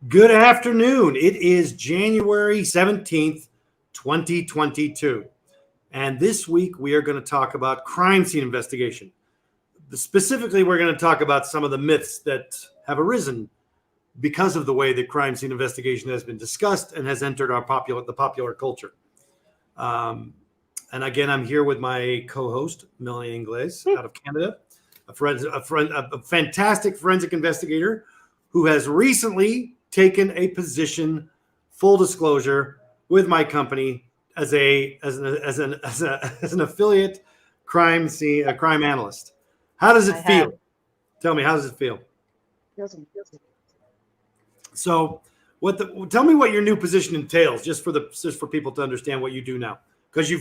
Good afternoon. It is January 17th, 2022. And this week we are going to talk about crime scene investigation. Specifically, we're going to talk about some of the myths that have arisen because of the way that crime scene investigation has been discussed and has entered the popular culture. And again, I'm here with my co-host, Melanie Inglis, out of Canada, a fantastic forensic investigator who has recently taken a position, full disclosure, with my company as an affiliate crime analyst. How does it feel? Tell me, how does it feel? So, tell me what your new position entails, just for people to understand what you do now, because you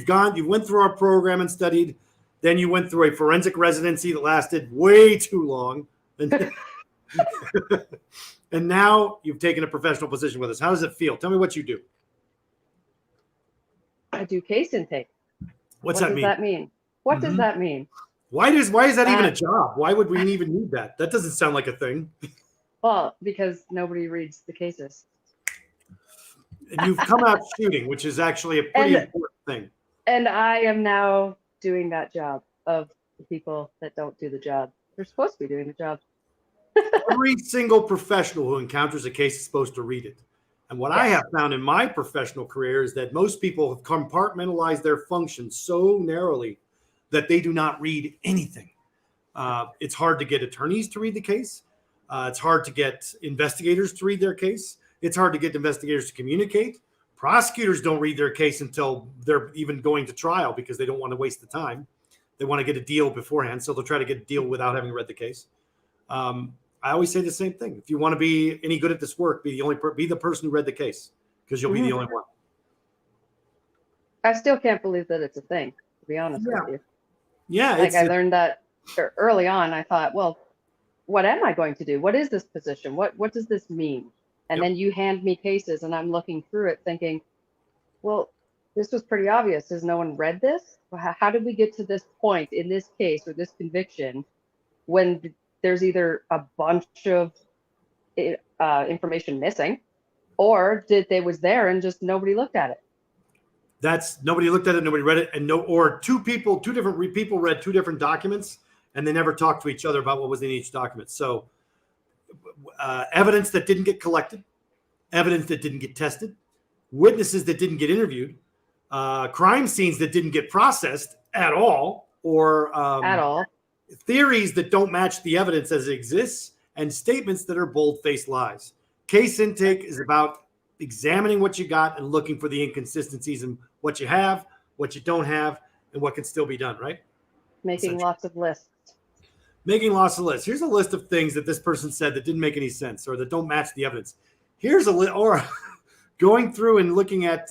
went through our program and studied, then you went through a forensic residency that lasted way too long. And now you've taken a professional position with us. How does it feel? Tell me what you do. I do case intake. What does that mean? What does that mean? Why is that even a job? Why would we even need that? That doesn't sound like a thing. Well, because nobody reads the cases. And you've come out shooting, which is actually a pretty important thing. And I am now doing that job of the people that don't do the job. They're supposed to be doing the job. Every single professional who encounters a case is supposed to read it. And what I have found in my professional career is that most people have compartmentalized their functions so narrowly that they do not read anything. It's hard to get attorneys to read the case. It's hard to get investigators to read their case. It's hard to get investigators to communicate. Prosecutors don't read their case until they're even going to trial because they don't want to waste the time. They want to get a deal beforehand, so they'll try to get a deal without having read the case. I always say the same thing. If you want to be any good at this work, be the person who read the case, because you'll be the only one. I still can't believe that it's a thing, to be honest with you. Yeah. I learned that early on. I thought, well, what am I going to do? What is this position? What does this mean? And then you hand me cases and I'm looking through it thinking, well, this was pretty obvious. Has no one read this? How did we get to this point in this case or this conviction when there's either a bunch of information missing, or they was there and just nobody looked at it? Nobody looked at it, nobody read it, and two different people read two different documents, and they never talked to each other about what was in each document. So evidence that didn't get collected, evidence that didn't get tested, witnesses that didn't get interviewed, crime scenes that didn't get processed at all, or theories that don't match the evidence as it exists, and statements that are bold-faced lies. Case intake is about examining what you got and looking for the inconsistencies in what you have, what you don't have, and what can still be done, right? Making lots of lists. Making lots of lists. Here's a list of things that this person said that didn't make any sense or that don't match the evidence. Here's a list, or going through and looking at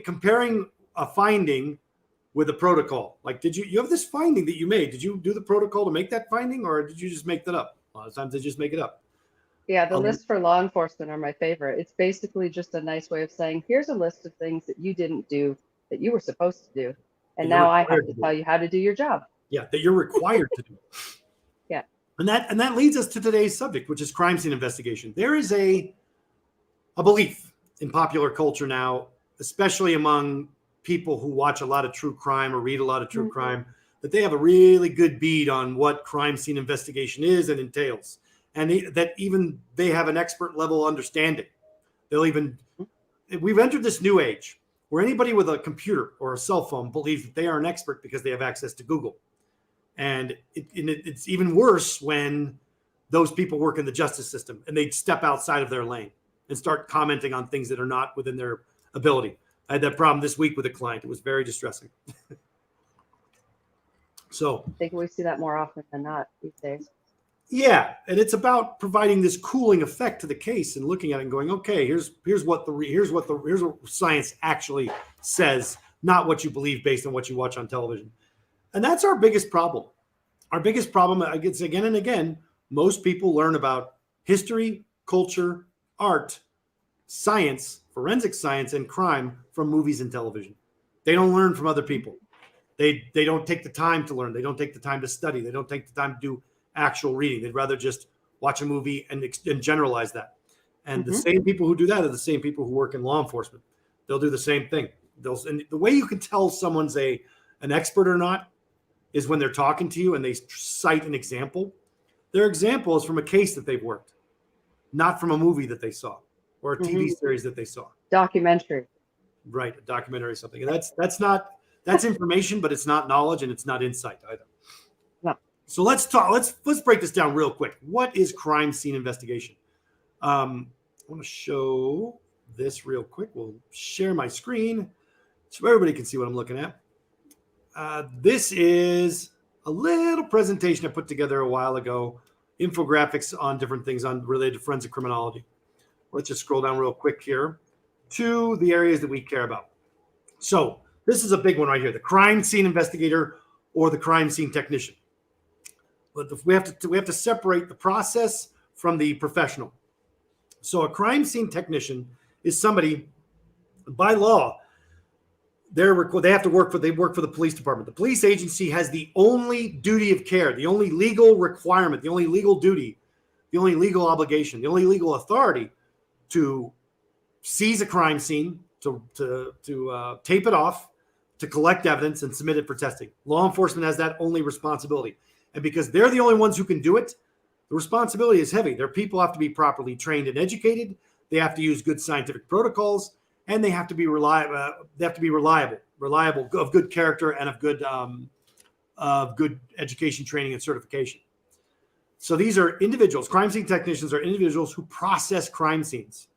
comparing a finding with a protocol. Like, you have this finding that you made. Did you do the protocol to make that finding, or did you just make that up? A lot of times they just make it up. Yeah, the lists for law enforcement are my favorite. It's basically just a nice way of saying, here's a list of things that you didn't do that you were supposed to do. And now I have to tell you how to do your job. Yeah, that you're required to do. Yeah. And that leads us to today's subject, which is crime scene investigation. There is a belief in popular culture now, especially among people who watch a lot of true crime or read a lot of true crime, that they have a really good bead on what crime scene investigation is and entails. And that even they have an expert level understanding. We've entered this new age where anybody with a computer or a cell phone believes that they are an expert because they have access to Google. And it's even worse when those people work in the justice system and they step outside of their lane and start commenting on things that are not within their ability. I had that problem this week with a client. It was very distressing. So I think we see that more often than not these days. Yeah, and it's about providing this cooling effect to the case and looking at it and going, okay, here's what science actually says, not what you believe based on what you watch on television. And that's our biggest problem. Our biggest problem, I guess, again and again, most people learn about history, culture, art, science, forensic science, and crime from movies and television. They don't learn from other people. They don't take the time to learn. They don't take the time to study. They don't take the time to do actual reading. They'd rather just watch a movie, and generalize that. And the Mhm. same people who do that are the same people who work in law enforcement. They'll do the same thing. And the way you can tell someone's an expert or not is when they're talking to you and they cite an example. Their example is from a case that they've worked, not from a movie that they saw or a TV series that they saw. Documentary. Right, a documentary or something. And that's information, but it's not knowledge and it's not insight either. No. So let's break this down real quick. What is crime scene investigation? I want to show this real quick. We'll share my screen so everybody can see what I'm looking at. This is a little presentation I put together a while ago, infographics on different things related to forensic criminology. Let's just scroll down real quick here to the areas that we care about. So this is a big one right here, the crime scene investigator or the crime scene technician. But we have to separate the process from the professional. So a crime scene technician is somebody, by law, they have to work for the police department. The police agency has the only duty of care, the only legal requirement, the only legal duty, the only legal obligation, the only legal authority to seize a crime scene, to tape it off, to collect evidence and submit it for testing. Law enforcement has that only responsibility. And because they're the only ones who can do it, the responsibility is heavy. Their people have to be properly trained and educated. They have to use good scientific protocols, and they have to be reliable. Of good character, and of good education, training, and certification. So these are individuals. Crime scene technicians are individuals who process crime scenes.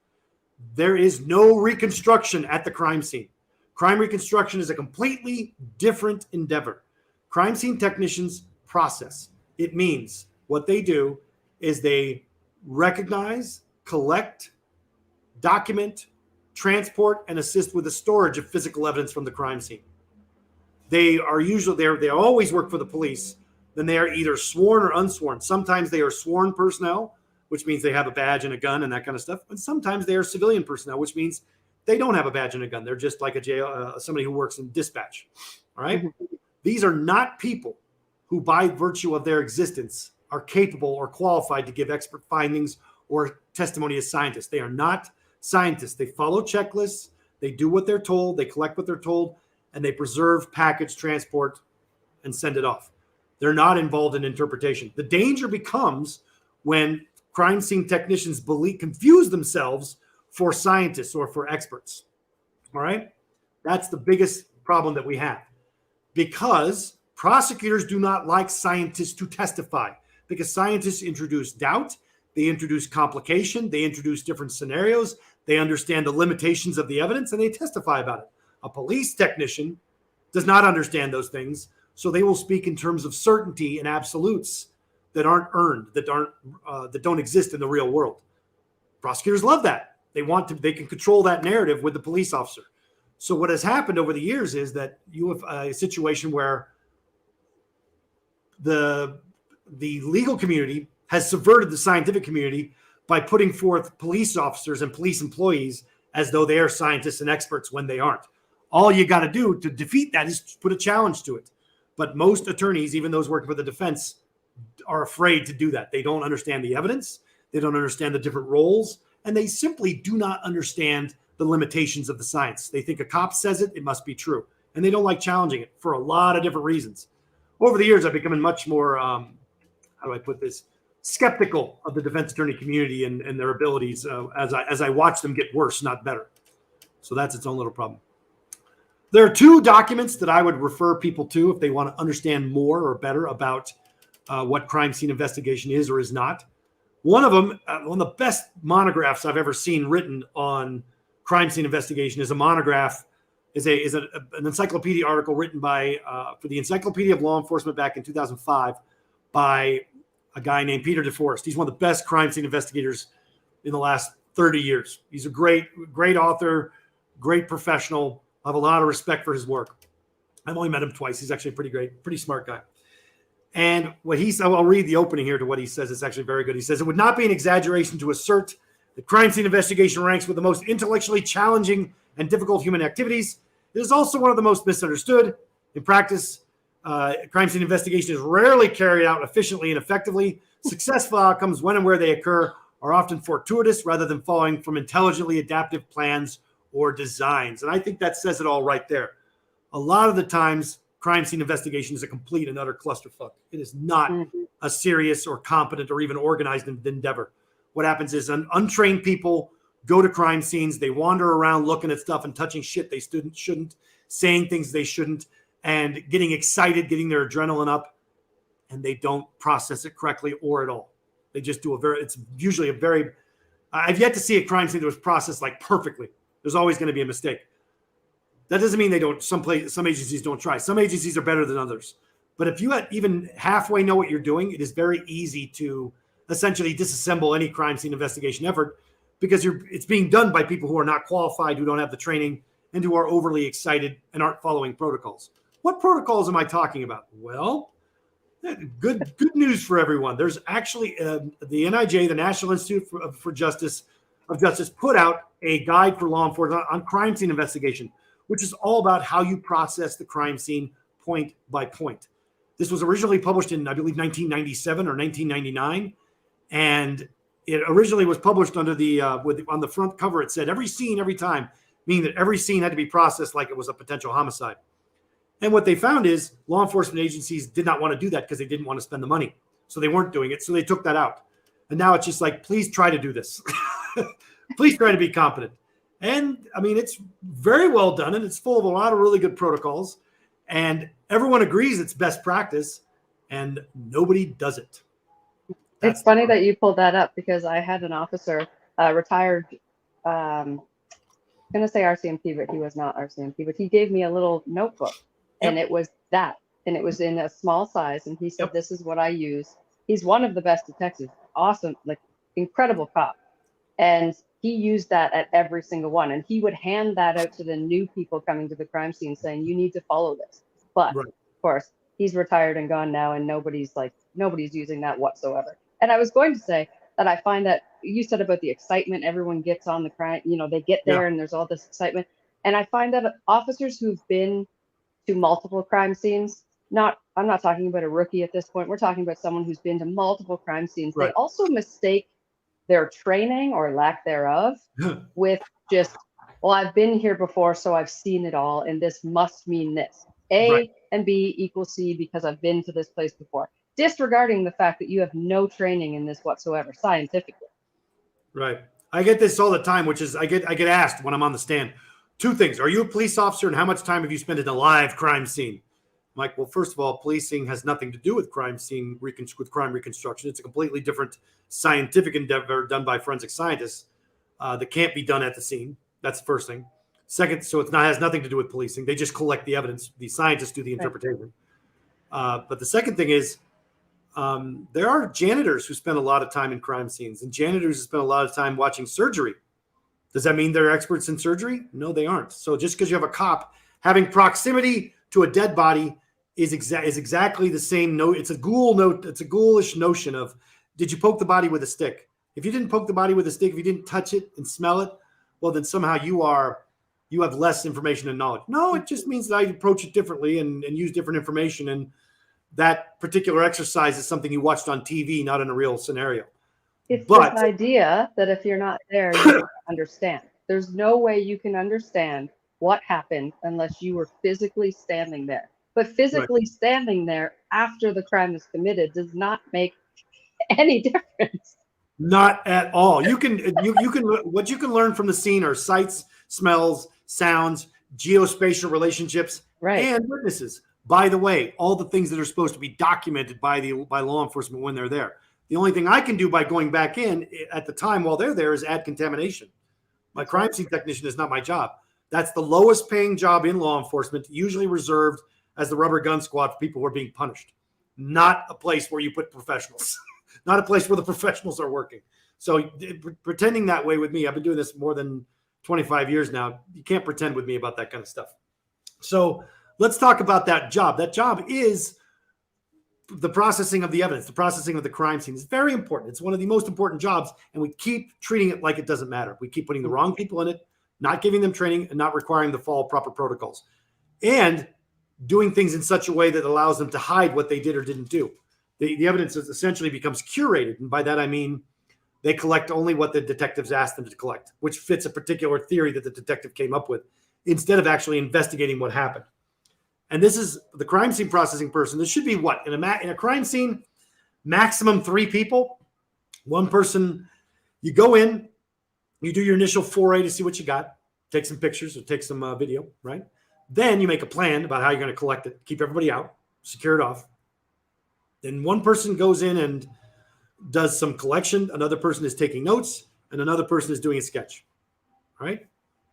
There is no reconstruction at the crime scene. Crime reconstruction is a completely different endeavor. Crime scene technicians process. It means what they do is they recognize, collect, document, transport, and assist with the storage of physical evidence from the crime scene. They always work for the police. Then they are either sworn or unsworn. Sometimes they are sworn personnel, which means they have a badge and a gun and that kind of stuff. And sometimes they are civilian personnel, which means they don't have a badge and a gun. They're just like somebody who works in dispatch. All right. These are not people who, by virtue of their existence, are capable or qualified to give expert findings or testimony as scientists. They are not scientists. They follow checklists. They do what they're told. They collect what they're told, and they preserve, package, transport, and send it off. They're not involved in interpretation. The danger becomes when crime scene technicians confuse themselves for scientists or for experts. All right? That's the biggest problem that we have, because prosecutors do not like scientists to testify, because scientists introduce doubt, they introduce complication, they introduce different scenarios, they understand the limitations of the evidence, and they testify about it. A police technician does not understand those things, so they will speak in terms of certainty and absolutes that aren't earned, that don't exist in the real world. Prosecutors love that. They can control that narrative with the police officer. So what has happened over the years is that you have a situation where the legal community has subverted the scientific community by putting forth police officers and police employees as though they are scientists and experts when they aren't. All you got to do to defeat that is put a challenge to it. But most attorneys, even those working for the defense, are afraid to do that. They don't understand the evidence. They don't understand the different roles. And they simply do not understand the limitations of the science. They think a cop says it, it must be true. And they don't like challenging it for a lot of different reasons. Over the years, I've become much more, how do I put this, skeptical of the defense attorney community and their abilities as I watch them get worse, not better. So that's its own little problem. There are two documents that I would refer people to if they want to understand more or better about what crime scene investigation is or is not. One of them, one of the best monographs I've ever seen written on crime scene investigation is a monograph, an encyclopedia article written by for the Encyclopedia of Law Enforcement back in 2005 by a guy named Peter DeForest. He's one of the best crime scene investigators in the last 30 years. He's a great author, great professional. I have a lot of respect for his work. I've only met him twice. He's actually pretty smart guy. And what he said, I'll read the opening here to what he says. It's actually very good. He says, "It would not be an exaggeration to assert that crime scene investigation ranks with the most intellectually challenging and difficult human activities. It is also one of the most misunderstood. In practice, Crime scene investigation is rarely carried out efficiently and effectively. Successful outcomes, when and where they occur, are often fortuitous rather than following from intelligently adaptive plans or designs. And I think that says it all right there. A lot of the times, crime scene investigation is a complete and utter clusterfuck. It is not a serious or competent or even organized endeavor. What happens is untrained people go to crime scenes. They wander around looking at stuff and touching shit they shouldn't, saying things they shouldn't, and getting excited, getting their adrenaline up, and they don't process it correctly or at all. They just do it's usually I've yet to see a crime scene that was processed like perfectly. There's always going to be a mistake. That doesn't mean they don't, some agencies don't try. Some agencies are better than others. But if you even halfway know what you're doing, it is very easy to essentially disassemble any crime scene investigation effort, because it's being done by people who are not qualified, who don't have the training, and who are overly excited and aren't following protocols. What protocols am I talking about? Well, good news for everyone. There's actually the NIJ, the National Institute for Justice, put out a guide for law enforcement on crime scene investigation, which is all about how you process the crime scene point by point. This was originally published in, I believe, 1997 or 1999, and it originally was published under on the front cover. It said every scene, every time, meaning that every scene had to be processed like it was a potential homicide. And what they found is law enforcement agencies did not want to do that because they didn't want to spend the money. So they weren't doing it. So they took that out. And now it's just like, please try to do this. Please try to be competent. And I mean, it's very well done, and it's full of a lot of really good protocols. And everyone agrees it's best practice, and nobody does it. It's funny that you pulled that up, because I had an officer, retired, I'm going to say RCMP, but he was not RCMP, but he gave me a little notebook. And it was that, and it was in a small size. And he said, this is what I use. He's one of the best detectives. Awesome. Like, incredible cop. And he used that at every single one. And he would hand that out to the new people coming to the crime scene saying, you need to follow this. But of course, he's retired and gone now, and nobody's using that whatsoever. And I was going to say that I find that you said about the excitement, everyone gets on the crime, they get there and there's all this excitement. And I find that officers who've been to multiple crime scenes, I'm not talking about a rookie at this point. We're talking about someone who's been to multiple crime scenes. They also mistake their training or lack thereof with just, well, I've been here before, so I've seen it all, and this must mean this. A and B equals C because I've been to this place before, disregarding the fact that you have no training in this whatsoever, scientifically. Right. I get this all the time, which is I get asked when I'm on the stand, two things. Are you a police officer, and how much time have you spent in a live crime scene? I'm like, well, first of all, policing has nothing to do with crime scene, with crime reconstruction. It's a completely different scientific endeavor done by forensic scientists that can't be done at the scene. That's the first thing. Second, so has nothing to do with policing. They just collect the evidence. The scientists do the interpretation. But the second thing is, there are janitors who spend a lot of time in crime scenes, and janitors who spend a lot of time watching surgery. Does that mean they're experts in surgery? No, they aren't. So just because you have a cop having proximity to a dead body is exactly the same. It's a ghoulish notion of, did you poke the body with a stick? If you didn't poke the body with a stick, if you didn't touch it and smell it, well, then somehow you have less information and knowledge. No, it just means that I approach it differently and use different information. And that particular exercise is something you watched on TV, not in a real scenario. It's this idea that if you're not there, you don't understand. There's no way you can understand what happened unless you were physically standing there. But physically standing there after the crime is committed does not make any difference. Not at all. You can what you can learn from the scene are sights, smells, sounds, geospatial relationships, and witnesses. By the way, all the things that are supposed to be documented by law enforcement when they're there. The only thing I can do by going back in at the time while they're there is add contamination. My crime scene technician is not my job. That's the lowest paying job in law enforcement, usually reserved as the rubber gun squad for people who are being punished. Not a place where you put professionals. Not a place where the professionals are working. So pretending that way with me, I've been doing this more than 25 years now. You can't pretend with me about that kind of stuff. So let's talk about that job. That job is the processing of the evidence, the processing of the crime scene. It's very important. It's one of the most important jobs, and we keep treating it like it doesn't matter. We keep putting the wrong people in it, not giving them training, and not requiring them to follow proper protocols. And doing things in such a way that allows them to hide what they did or didn't do. The evidence essentially becomes curated. And by that, I mean they collect only what the detectives asked them to collect, which fits a particular theory that the detective came up with, instead of actually investigating what happened. And this is the crime scene processing person. This should be what? In a crime scene, maximum 3 people. One person, you go in, you do your initial foray to see what you got, take some pictures or take some video, right? Then you make a plan about how you're going to collect it, keep everybody out, secure it off. Then one person goes in and does some collection. Another person is taking notes, and another person is doing a sketch, right?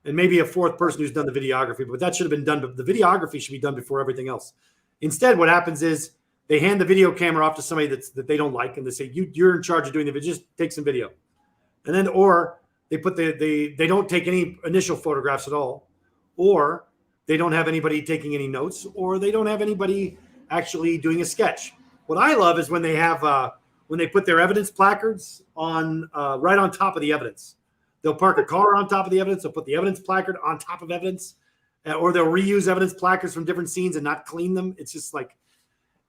And maybe a 4th person who's done the videography, but that should have been done. But the videography should be done before everything else. Instead, what happens is they hand the video camera off to somebody that they don't like, and they say, you're in charge of doing the video, just take some video. And then, or they put they don't take any initial photographs at all, or they don't have anybody taking any notes, or they don't have anybody actually doing a sketch. What I love is when they have when they put their evidence placards on right on top of the evidence. They'll park a car on top of the evidence. They'll put the evidence placard on top of evidence, or they'll reuse evidence placards from different scenes and not clean them. It's just like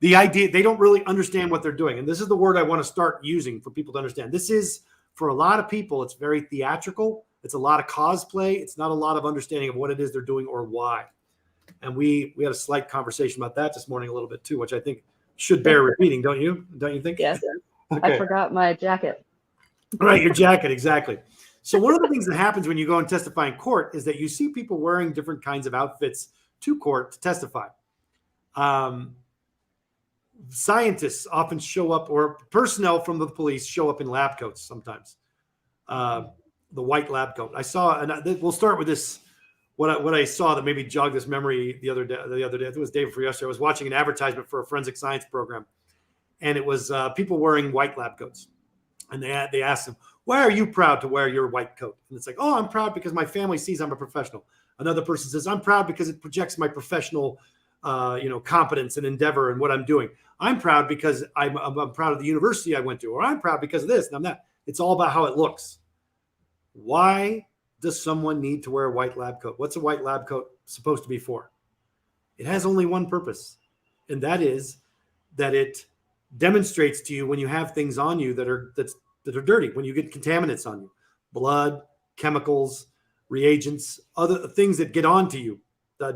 the idea. They don't really understand what they're doing. And this is the word I want to start using for people to understand. This is, for a lot of people, it's very theatrical. It's a lot of cosplay. It's not a lot of understanding of what it is they're doing or why. And we had a slight conversation about that this morning a little bit too, which I think should bear repeating, don't you? Don't you think? Yes. Okay. I forgot my jacket. Right, your jacket, exactly. So one of the things that happens when you go and testify in court is that you see people wearing different kinds of outfits to court to testify. Scientists often show up, or personnel from the police show up in lab coats sometimes. The white lab coat. I saw, and we'll start with this. What I saw that maybe jogged this memory the other day. I think it was the day before yesterday. I was watching an advertisement for a forensic science program, and it was people wearing white lab coats. And they asked them, why are you proud to wear your white coat? And it's like, oh, I'm proud because my family sees I'm a professional. Another person says, I'm proud because it projects my professional, competence and endeavor and what I'm doing. I'm proud because I'm proud of the university I went to, or I'm proud because of this and I'm that. It's all about how it looks. Why does someone need to wear a white lab coat? What's a white lab coat supposed to be for? It has only one purpose, and that is that it demonstrates to you when you have things on you that are dirty, when you get contaminants on you, blood, chemicals, reagents, other things that get onto you,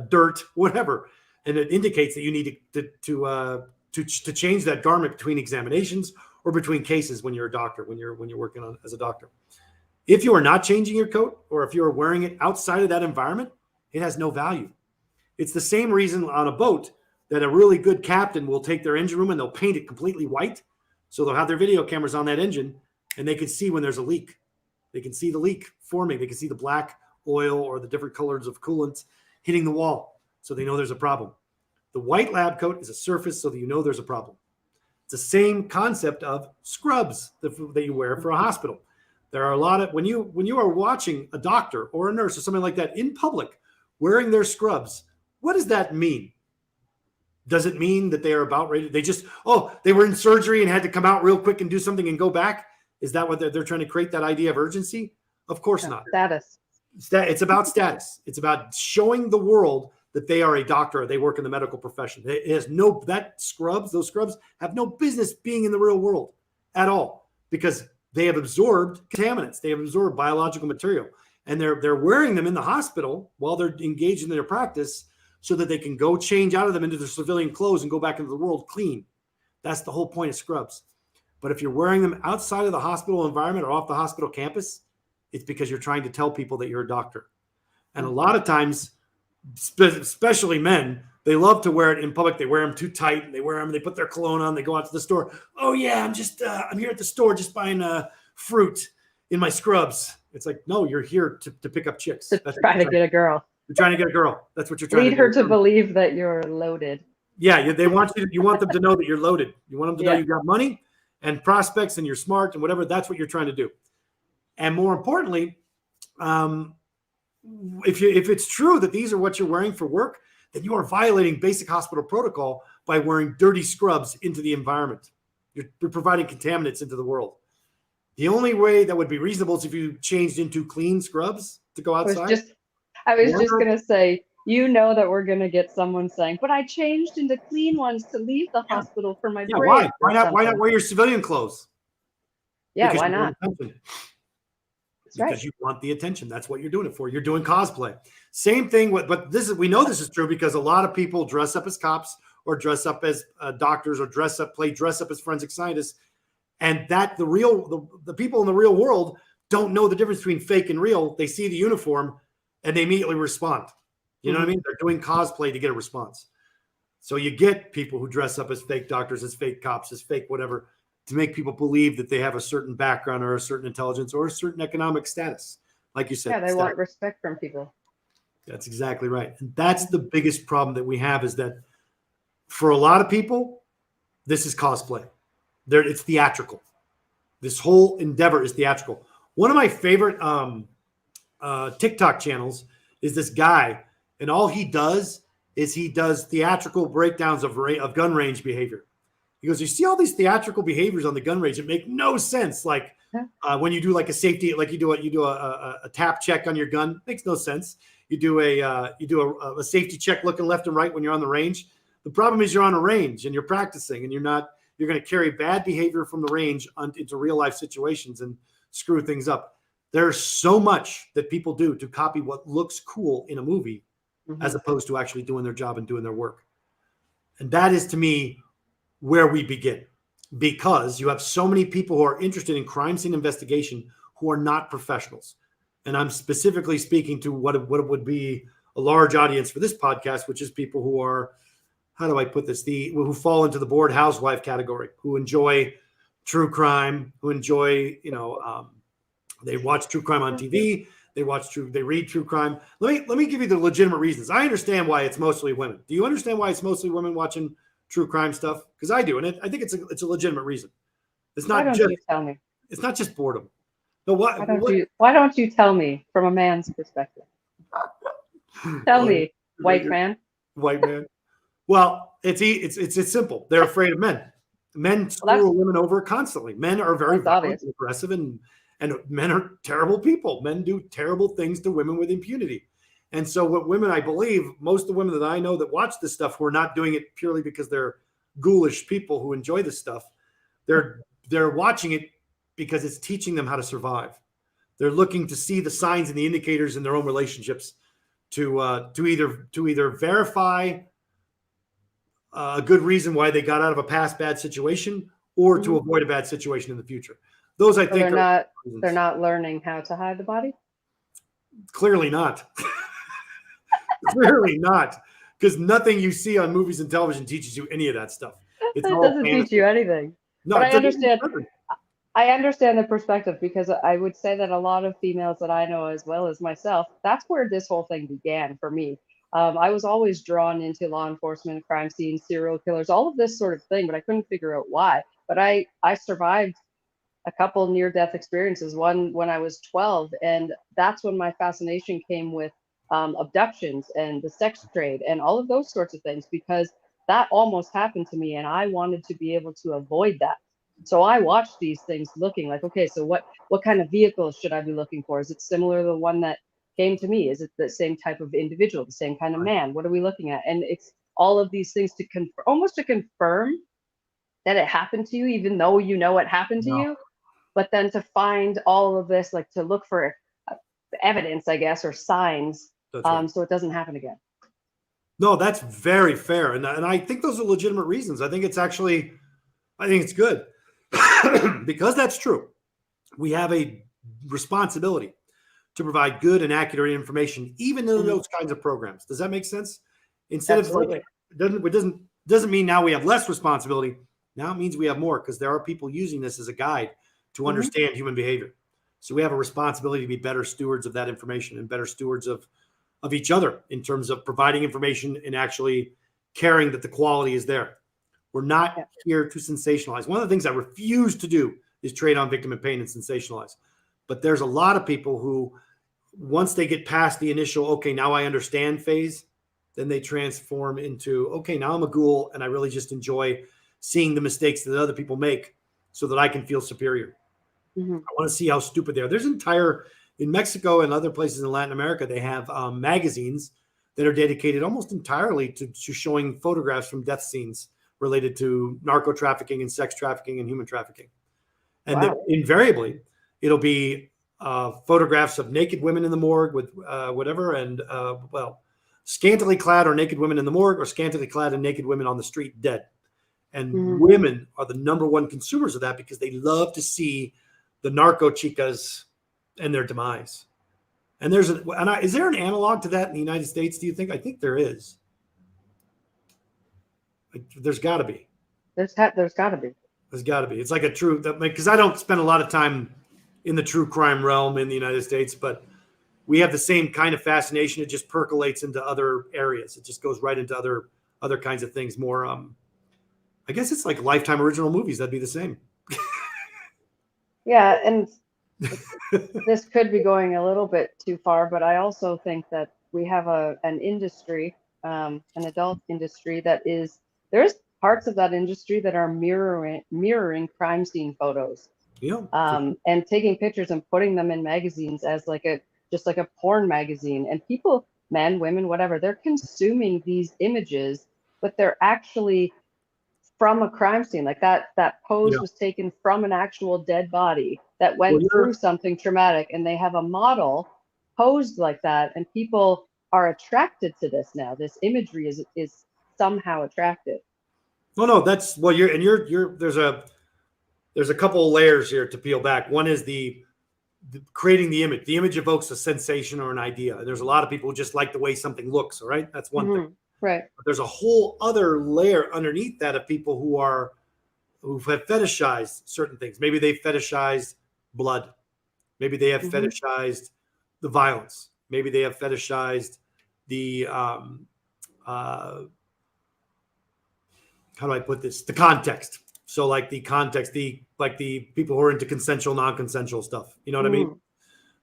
dirt, whatever, and it indicates that you need to change that garment between examinations or between cases when you're a doctor, when you're working on as a doctor. If you are not changing your coat, or if you are wearing it outside of that environment, it has no value. It's the same reason on a boat that a really good captain will take their engine room and they'll paint it completely white. So they'll have their video cameras on that engine and they can see when there's a leak. They can see the leak forming. They can see the black oil or the different colors of coolant hitting the wall. So they know there's a problem. The white lab coat is a surface so that you know there's a problem. It's the same concept of scrubs that you wear for a hospital. There are a lot of, when you are watching a doctor or a nurse or something like that in public wearing their scrubs, what does that mean? Does it mean that they are about ready? They were in surgery and had to come out real quick and do something and go back? Is that what they're trying to create, that idea of urgency? Of course not. Status. It's about status. It's about showing the world that they are a doctor or they work in the medical profession. Those scrubs have no business being in the real world at all, because they have absorbed contaminants. They have absorbed biological material, and they're wearing them in the hospital while they're engaged in their practice so that they can go change out of them into their civilian clothes and go back into the world clean. That's the whole point of scrubs. But if you're wearing them outside of the hospital environment or off the hospital campus, it's because you're trying to tell people that you're a doctor. And a lot of times, especially men, they love to wear it in public. They wear them too tight, and they put their cologne on, they go out to the store. Oh yeah, I'm here at the store just buying fruit in my scrubs. It's like, no, you're here to pick up chicks. Try to get a girl. You're trying to get a girl. That's what you're trying to do. Lead her to believe that you're loaded. Yeah, you want them to know that you're loaded. You want them to know you got money and prospects and you're smart and whatever. That's what you're trying to do. And more importantly, if it's true that these are what you're wearing for work, then you are violating basic hospital protocol by wearing dirty scrubs into the environment. You're providing contaminants into the world. The only way that would be reasonable is if you changed into clean scrubs to go outside. I was just going to say, You know that we're going to get someone saying, but I changed into clean ones to leave the Yeah. hospital for my Yeah, break. why? or Why not something. wear your civilian clothes? Yeah, Because why you want not? attention. That's Because right. you want the attention. That's what you're doing it for. You're doing cosplay. Same thing with, but we know this is true because a lot of people dress up as cops or dress up as doctors or dress up as forensic scientists. And that the people in the real world don't know the difference between fake and real. They see the uniform and they immediately respond. You know what I mean? They're doing cosplay to get a response. So you get people who dress up as fake doctors, as fake cops, as fake whatever, to make people believe that they have a certain background or a certain intelligence or a certain economic status. Like you said, Yeah, they want respect from people. That's exactly right. And that's the biggest problem that we have is that for a lot of people, this is cosplay. It's theatrical. This whole endeavor is theatrical. One of my favorite TikTok channels is this guy, and all he does is he does theatrical breakdowns of gun range behavior. He goes, you see all these theatrical behaviors on the gun range that make no sense. Like when you do like a safety, like you do a tap check on your gun, makes no sense. You do a safety check looking left and right when you're on the range. The problem is you're on a range and you're practicing, and you're going to carry bad behavior from the range into real life situations and screw things up. There's so much that people do to copy what looks cool in a movie as opposed to actually doing their job and doing their work. And that is, to me, where we begin, because you have so many people who are interested in crime scene investigation who are not professionals. And I'm specifically speaking to what would be a large audience for this podcast, which is people who are, how do I put this? Who fall into the bored housewife category, who enjoy true crime, who enjoy, they watch true crime on TV. They read true crime. Let me give you the legitimate reasons. I understand why it's mostly women. Do you understand why it's mostly women watching true crime stuff? Because I do, and I think it's a legitimate reason. It's not you tell me? It's not just boredom. No, why don't you tell me from a man's perspective? Tell me, white man. White man. Well, it's simple. They're afraid of men. Men screw women over constantly. Men are very violent and aggressive, and men are terrible people. Men do terrible things to women with impunity. And so what women, I believe, most of the women that I know that watch this stuff who are not doing it purely because they're ghoulish people who enjoy this stuff. They're watching it because it's teaching them how to survive. They're looking to see the signs and the indicators in their own relationships to either verify a good reason why they got out of a past bad situation or to avoid a bad situation in the future. Those I think they're not learning how to hide the body. Clearly not. Clearly not, because nothing you see on movies and television teaches you any of that stuff. It doesn't teach you anything. No, but I understand. I understand the perspective, because I would say that a lot of females that I know, as well as myself, that's where this whole thing began for me. I was always drawn into law enforcement, crime scenes, serial killers, all of this sort of thing, but I couldn't figure out why. But I survived a couple near-death experiences, one when I was 12, and that's when my fascination came with abductions and the sex trade and all of those sorts of things, because that almost happened to me and I wanted to be able to avoid that. So I watched these things looking like, okay, so what kind of vehicles should I be looking for? Is it similar to the one that came to me? Is it the same type of individual, the same kind of man? What are we looking at? And it's all of these things to confirm that it happened to you, even though you know it happened to you. But then to find all of this, like to look for evidence, I guess, or signs, so it doesn't happen again. No, that's very fair. And I think those are legitimate reasons. I think it's good because that's true. We have a responsibility to provide good and accurate information, even in those kinds of programs. Does that make sense? Instead Absolutely. of it doesn't mean now we have less responsibility. Now it means we have more, because there are people using this as a guide to understand human behavior. So we have a responsibility to be better stewards of that information and better stewards of each other in terms of providing information and actually caring that the quality is there. We're not here to sensationalize. One of the things I refuse to do is trade on victim and pain and sensationalize. But there's a lot of people who, once they get past the initial, okay, now I understand phase, then they transform into, okay, now I'm a ghoul and I really just enjoy seeing the mistakes that other people make so that I can feel superior. I want to see how stupid they are. There's in Mexico and other places in Latin America, they have magazines that are dedicated almost entirely to showing photographs from death scenes related to narco trafficking and sex trafficking and human trafficking. And Wow. invariably, it'll be photographs of naked women in the morgue with whatever, and scantily clad or naked women in the morgue, or scantily clad and naked women on the street dead. And women are the number one consumers of that because they love to see the narco chicas and their demise. And is there an analog to that in the United States, do you think? I think there is. There's got to be. There's got to be. There's got to be. It's like a true, because I don't spend a lot of time in the true crime realm in the United States, but we have the same kind of fascination. It just percolates into other areas. It just goes right into other kinds of things. More, I guess it's like Lifetime original movies. That'd be the same. Yeah, and this could be going a little bit too far, but I also think that we have an industry, an adult industry there's parts of that industry that are mirroring crime scene photos. Yeah. And taking pictures and putting them in magazines as just like a porn magazine. And people, men, women, whatever, they're consuming these images, but they're actually from a crime scene. Like that pose was taken from an actual dead body that went through something traumatic, and they have a model posed like that, and people are attracted to this now. This imagery is somehow attractive. No, that's there's a couple of layers here to peel back. One is the creating the image. The image evokes a sensation or an idea. And there's a lot of people who just like the way something looks. All right. That's one thing. Right. But there's a whole other layer underneath that of people who have fetishized certain things. Maybe they fetishized blood. Maybe they have fetishized the violence. Maybe they have fetishized the how do I put this? The context. So like the context, the people who are into consensual, non-consensual stuff. You know what I mean?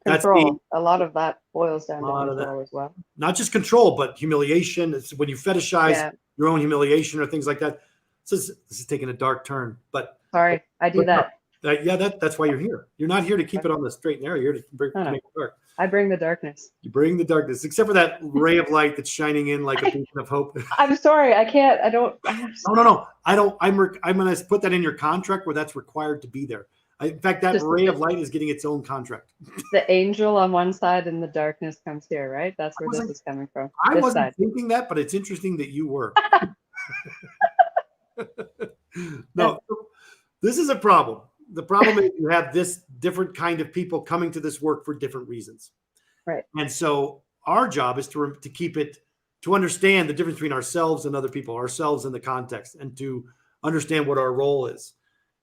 Control. A lot of that boils down to control as well. Not just control, but humiliation. It's when you fetishize your own humiliation or things like that. This is taking a dark turn. But sorry, I do that. That's why you're here. You're not here to keep it on the straight and narrow. You're here to make it dark. I bring the darkness. You bring the darkness, except for that ray of light that's shining in like a beacon of hope. I'm sorry, I can't. I don't. No. I don't. I'm going to put that in your contract where that's required to be there. In fact, that ray of light is getting its own contract. The angel on one side and the darkness comes here, right? That's where this is coming from. I wasn't thinking that, but it's interesting that you were. No, this is a problem. The problem is you have this different kind of people coming to this work for different reasons. Right. And so our job is to keep it, to understand the difference between ourselves and other people, ourselves in the context, and to understand what our role is.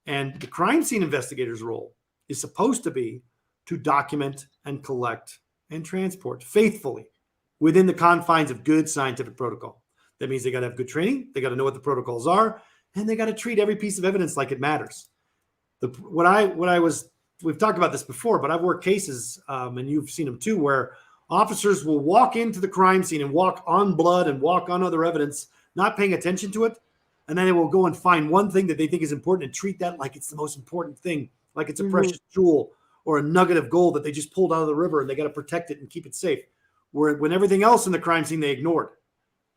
And the crime scene investigator's role is supposed to be to document and collect and transport faithfully within the confines of good scientific protocol. That means they got to have good training, they got to know what the protocols are, and they got to treat every piece of evidence like it matters. We've talked about this before, but I've worked cases, and you've seen them too, where officers will walk into the crime scene and walk on blood and walk on other evidence, not paying attention to it. And then they will go and find one thing that they think is important and treat that like it's the most important thing, like it's a precious jewel or a nugget of gold that they just pulled out of the river and they got to protect it and keep it safe. When everything else in the crime scene they ignored.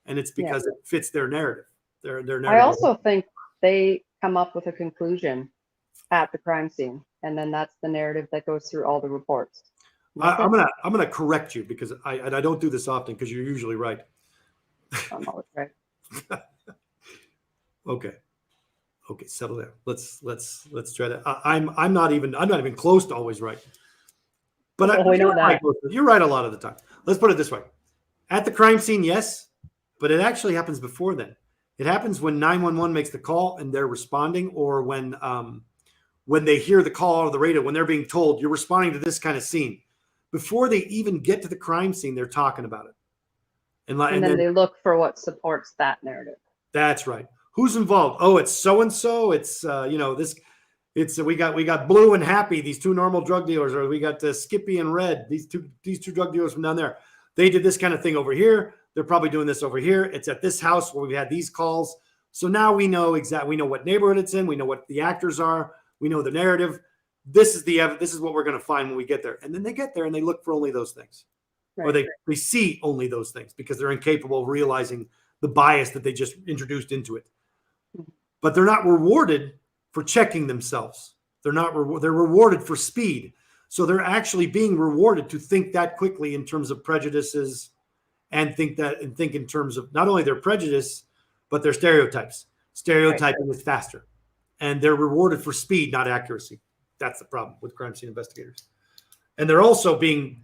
And it's because it fits their narrative. Their narrative. I also think they come up with a conclusion at the crime scene, and then that's the narrative that goes through all the reports. I'm gonna correct you because I don't do this often because you're usually right. I'm always right. Okay, settle down. Let's try to. I'm not even close to always right. But we know that. You're right a lot of the time. Let's put it this way: at the crime scene, yes, but it actually happens before then. It happens when 911 makes the call and they're responding, or when they hear the call out of the radio, when they're being told you're responding to this kind of scene. Before they even get to the crime scene, they're talking about it. And then they look for what supports that narrative. That's right. Who's involved? Oh, it's so-and-so. It's, this. It's we got Blue and Happy, these two normal drug dealers, or we got Skippy and Red, these two drug dealers from down there. They did this kind of thing over here. They're probably doing this over here. It's at this house where we had these calls. So now we know we know what neighborhood it's in. We know what the actors are. We know the narrative. This is what we're going to find when we get there. And then they get there and they look for only those things. or they see only those things because they're incapable of realizing the bias that they just introduced into it. But they're not rewarded for checking themselves. They're rewarded for speed. So they're actually being rewarded to think that quickly in terms of prejudices and think in terms of not only their prejudice, but their stereotypes. Stereotyping is faster. And they're rewarded for speed, not accuracy. That's the problem with crime scene investigators. And they're also being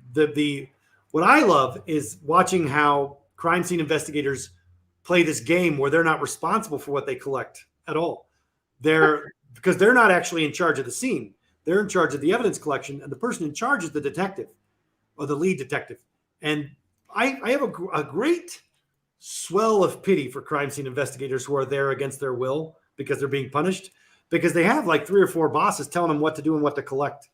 what I love is watching how crime scene investigators play this game where they're not responsible for what they collect at all. Because they're not actually in charge of the scene. They're in charge of the evidence collection, and the person in charge is the detective or the lead detective. And I have a great swell of pity for crime scene investigators who are there against their will because they're being punished, because they have like 3 or 4 bosses telling them what to do and what to collect.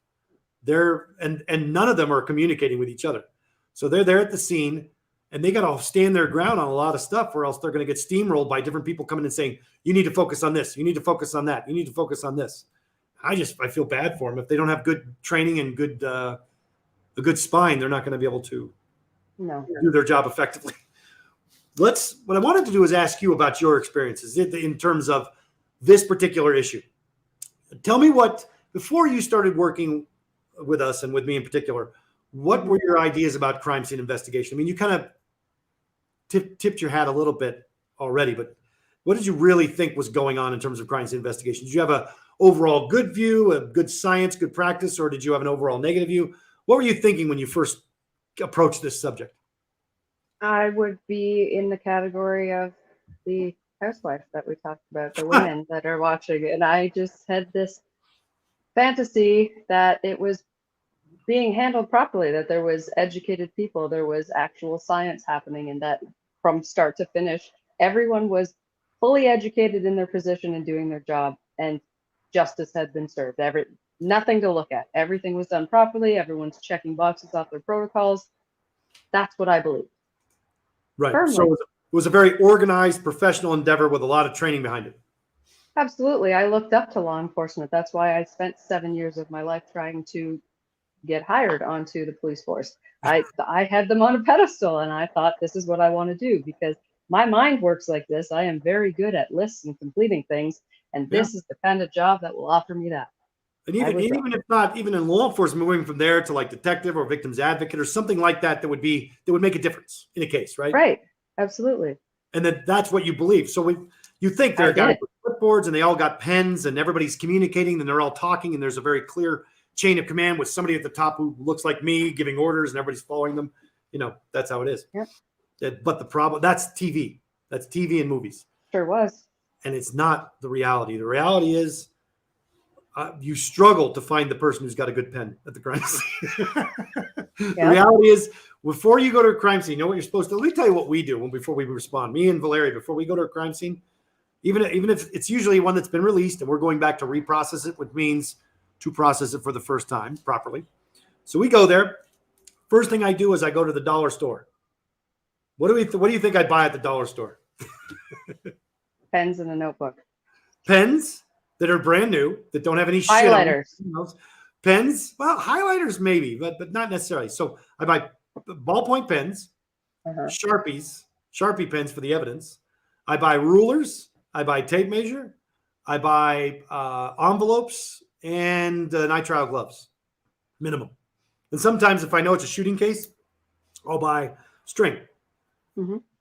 And none of them are communicating with each other. So they're there at the scene, and they got to stand their ground on a lot of stuff, or else they're going to get steamrolled by different people coming and saying, you need to focus on this. You need to focus on that. You need to focus on this. I feel bad for them. If they don't have good training and a good spine, they're not going to be able to do their job effectively. What I wanted to do is ask you about your experiences in terms of this particular issue. Tell me before you started working with us and with me in particular, what were your ideas about crime scene investigation? I mean, you kind of tipped your hat a little bit already, but what did you really think was going on in terms of crime scene investigation? Did you have a overall good view, a good science, good practice, or did you have an overall negative view? What were you thinking when you first approached this subject? I would be in the category of the housewife that we talked about, the women that are watching. And I just had this fantasy that it was being handled properly, that there was educated people, there was actual science happening, and that from start to finish, everyone was fully educated in their position and doing their job, and justice had been served. Nothing to look at. Everything was done properly. Everyone's checking boxes off their protocols. That's what I believe. Right. Firmly. So it was a very organized, professional endeavor with a lot of training behind it. Absolutely. I looked up to law enforcement. That's why I spent 7 years of my life trying to get hired onto the police force. I had them on a pedestal, and I thought, this is what I want to do because my mind works like this. I am very good at lists and completing things, and this is the kind of job that will offer me that. And even if not, even in law enforcement, moving from there to like detective or victim's advocate or something like that, that would make a difference in a case, right? Right. Absolutely. And that's what you believe. So you think they're guys with clipboards and they all got pens and everybody's communicating and they're all talking and there's a very clear chain of command with somebody at the top who looks like me giving orders and everybody's following them. That's how it is. Yep. But the problem, that's TV. That's TV and movies. Sure was. And it's not the reality. The reality is you struggle to find the person who's got a good pen at the crime scene. The reality is, before you go to a crime scene, you know what you're supposed to. Let me tell you what we do before we respond. Me and Valeria, before we go to a crime scene, even if it's usually one that's been released and we're going back to reprocess it, which means to process it for the first time properly. So we go there. First thing I do is I go to the dollar store. What do you think I buy at the dollar store? Pens and a notebook. Pens that are brand new, that don't have any shit. Highlighters. Pens, well, highlighters maybe, but not necessarily. So I buy ballpoint pens, Sharpie pens for the evidence. I buy rulers. I buy tape measure. I buy envelopes and nitrile gloves, minimum. And sometimes if I know it's a shooting case, I'll buy string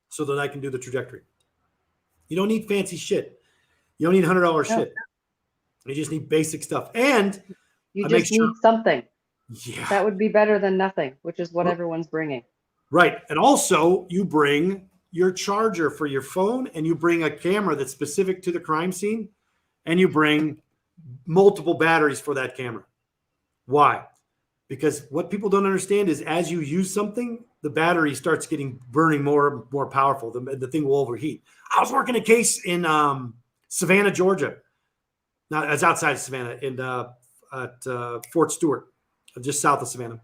so that I can do the trajectory. You don't need fancy shit. You don't need $100 shit. You just need basic stuff. And you just need something. Yeah. That would be better than nothing, which is what everyone's bringing. Right. And also you bring your charger for your phone and you bring a camera that's specific to the crime scene and you bring multiple batteries for that camera. Why? Because what people don't understand is as you use something, the battery starts burning more powerful. The thing will overheat. I was working a case in Savannah, Georgia. Not as outside of Savannah, at Fort Stewart, just south of Savannah.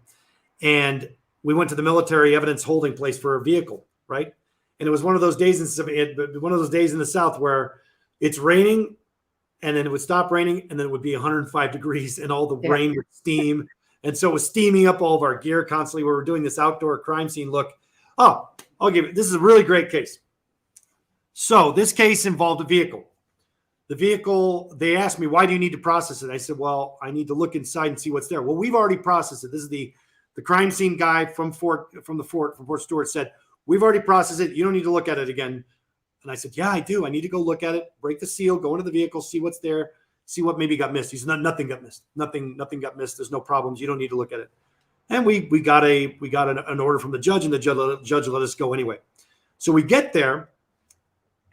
And we went to the military evidence holding place for a vehicle, right? And it was one of those days in the South where it's raining and then it would stop raining and then it would be 105 degrees and all the rain would steam And so it was steaming up all of our gear constantly. We were doing this outdoor crime scene look. Oh, I'll give it. This is a really great case. So this case involved a vehicle. The vehicle, they asked me, why do you need to process it? I said, well, I need to look inside and see what's there. Well, we've already processed it. This is the crime scene guy from Fort Stewart said, we've already processed it. You don't need to look at it again. And I said, yeah, I do. I need to go look at it, break the seal, go into the vehicle, see what's there, see what maybe got missed. He said, nothing got missed. Nothing got missed. There's no problems. You don't need to look at it. And we got an order from the judge, and the judge let us go anyway. So we get there,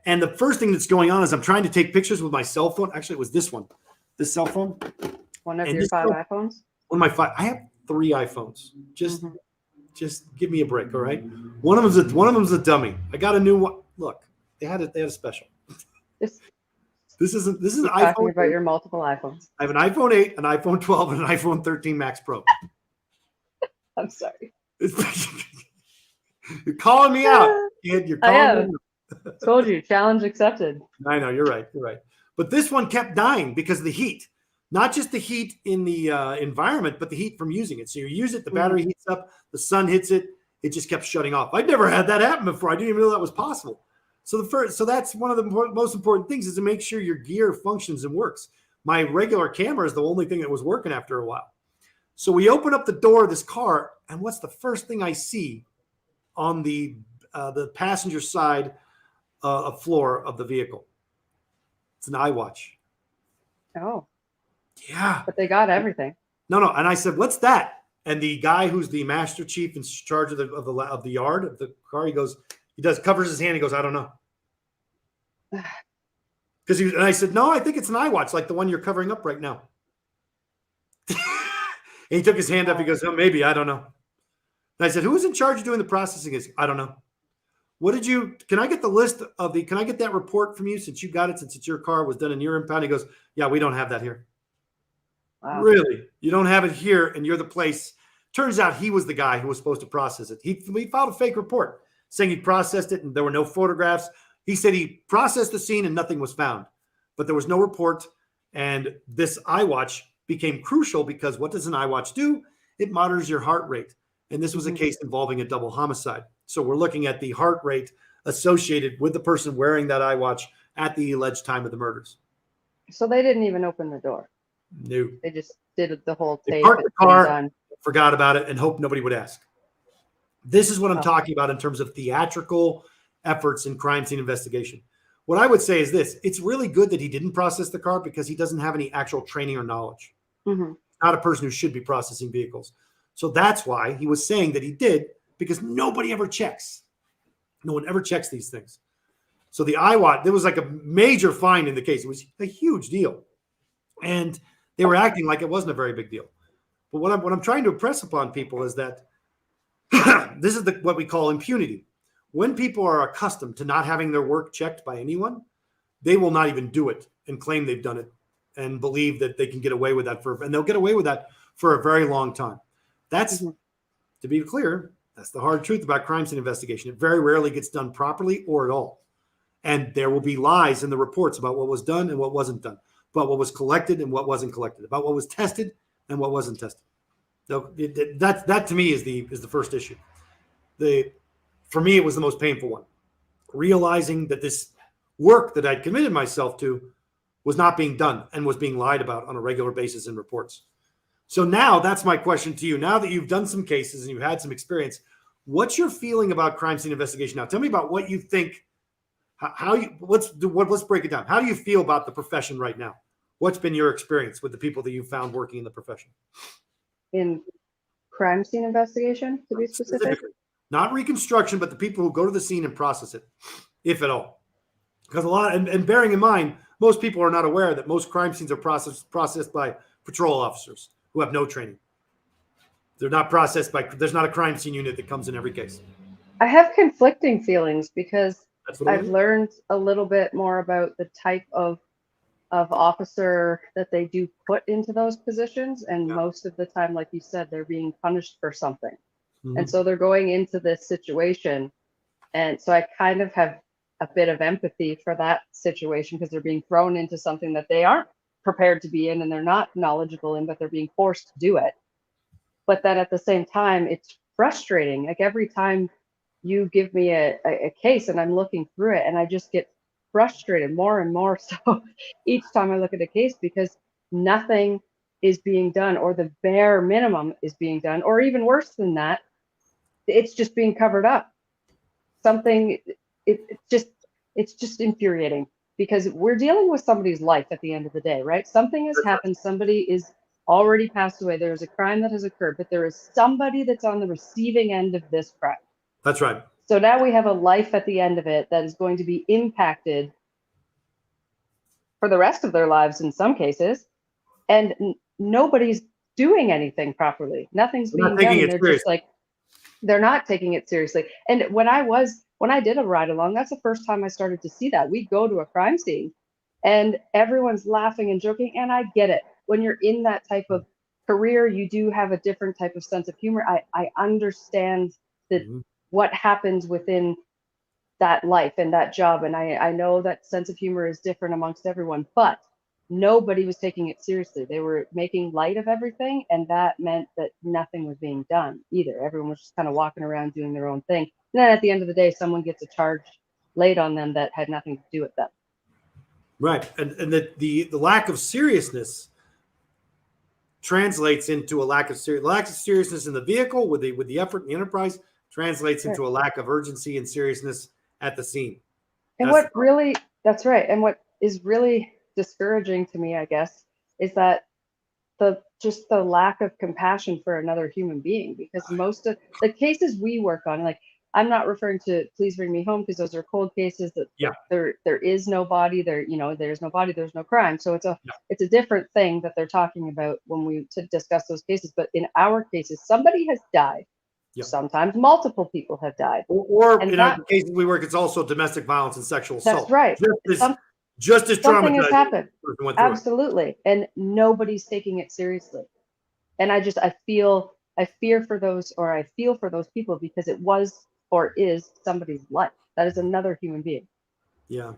and the first thing that's going on is I'm trying to take pictures with my cell phone. Actually, it was this cell phone. One of your 5 iPhones? One of my 5. I have 3 iPhones. Just give me a break, all right? One of them's a dummy. I got a new one. Look, they had a special. This is an iPhone. Talking about your multiple iPhones. I have an iPhone 8, an iPhone 12, and an iPhone 13 Max Pro. I'm sorry. You're calling me out, kid. You're calling me out. Told you, challenge accepted. I know, you're right. But this one kept dying because of the heat. Not just the heat in the environment, but the heat from using it. So you use it, the battery heats up, the sun hits it, it just kept shutting off. I'd never had that happen before. I didn't even know that was possible. So that's one of the most important things, is to make sure your gear functions and works. My regular camera is the only thing that was working after a while. So we open up the door of this car, and what's the first thing I see on the passenger side floor of the vehicle? It's an iWatch. Oh. Yeah. But they got everything. No. And I said, what's that? And the guy who's the master chief in charge of the yard of the car, covers his hand. He goes, I don't know. And I said, no, I think it's an iWatch, like the one you're covering up right now. And he took his hand up. He goes, oh, maybe, I don't know. And I said, who was in charge of doing the processing? I don't know. Can I get that report from you, since you got it, since it's your car, was done in your impound? He goes, yeah, we don't have that here. Wow. Really? You don't have it here, and you're the place. Turns out he was the guy who was supposed to process it. He filed a fake report saying he processed it and there were no photographs. He said he processed the scene and nothing was found, but there was no report. And this iWatch became crucial because what does an iWatch do? It monitors your heart rate. And this was a case involving a double homicide. So we're looking at the heart rate associated with the person wearing that iWatch at the alleged time of the murders. So they didn't even open the door. No. They just did the whole tape. They parked the car, forgot about it, and hoped nobody would ask. This is what I'm talking about in terms of theatrical efforts in crime scene investigation. What I would say is this: it's really good that he didn't process the car, because he doesn't have any actual training or knowledge. Not a person who should be processing vehicles. So that's why he was saying that he did, because nobody ever checks. No one ever checks these things. So the iWatch, there was like a major find in the case. It was a huge deal. And they were acting like it wasn't a very big deal. But what I'm trying to impress upon people is that this is what we call impunity. When people are accustomed to not having their work checked by anyone, they will not even do it and claim they've done it and believe that they can get away with that and they'll get away with that for a very long time. That's, to be clear, that's the hard truth about crime scene investigation. It very rarely gets done properly or at all. And there will be lies in the reports about what was done and what wasn't done, about what was collected and what wasn't collected, about what was tested and what wasn't tested. So that to me is the first issue. For me, it was the most painful one, realizing that this work that I'd committed myself to was not being done and was being lied about on a regular basis in reports. So now that's my question to you. Now that you've done some cases and you've had some experience, what's your feeling about crime scene investigation now? Tell me about what you think. Let's break it down. How do you feel about the profession right now? What's been your experience with the people that you've found working in the profession? In crime scene investigation, to be specific? Not reconstruction, but the people who go to the scene and process it, if at all. Because and bearing in mind, most people are not aware that most crime scenes are processed by patrol officers who have no training. They're not processed there's not a crime scene unit that comes in every case. I have conflicting feelings because I've learned a little bit more about the type of officer that they do put into those positions. And most of the time, like you said, they're being punished for something. And so they're going into this situation. And so I kind of have a bit of empathy for that situation, because they're being thrown into something that they aren't prepared to be in and they're not knowledgeable in, but they're being forced to do it. But then at the same time, it's frustrating. Like every time you give me a case and I'm looking through it and I just get frustrated more and more so each time I look at a case, because nothing is being done, or the bare minimum is being done, or even worse than that, it's just being covered up. Something, it's just infuriating, because we're dealing with somebody's life at the end of the day, right? Something has happened. Somebody is already passed away. There's a crime that has occurred, but there is somebody that's on the receiving end of this crime. That's right. So now we have a life at the end of it that is going to be impacted for the rest of their lives in some cases, and nobody's doing anything properly. Nothing's being done. And they're just like, they're not taking it seriously. And when I did a ride along, that's the first time I started to see that. We go to a crime scene and everyone's laughing and joking, and I get it. When you're in that type of career, you do have a different type of sense of humor. I understand that what happens within that life and that job. And I know that sense of humor is different amongst everyone, but nobody was taking it seriously. They were making light of everything, and that meant that nothing was being done either. Everyone was just kind of walking around doing their own thing. And then at the end of the day, someone gets a charge laid on them that had nothing to do with them. Right. And the lack of seriousness translates into a lack of seriousness in the vehicle with the effort and the enterprise translates into a lack of urgency and seriousness at the scene. And that's right. And what is really discouraging to me, I guess, is that the lack of compassion for another human being, because most of the cases we work on, like, I'm not referring to Please Bring Me Home, because those are cold cases that there is no body there, there's no body, there's no crime. So it's a different thing that they're talking about when we discuss those cases. But in our cases, somebody has died. Sometimes multiple people have died. Or in our cases we work, it's also domestic violence and sexual assault. That's right. Just as something has happened. Absolutely. And nobody's taking it seriously. And I fear for those people, because it was or is somebody's life. That is another human being. Yeah.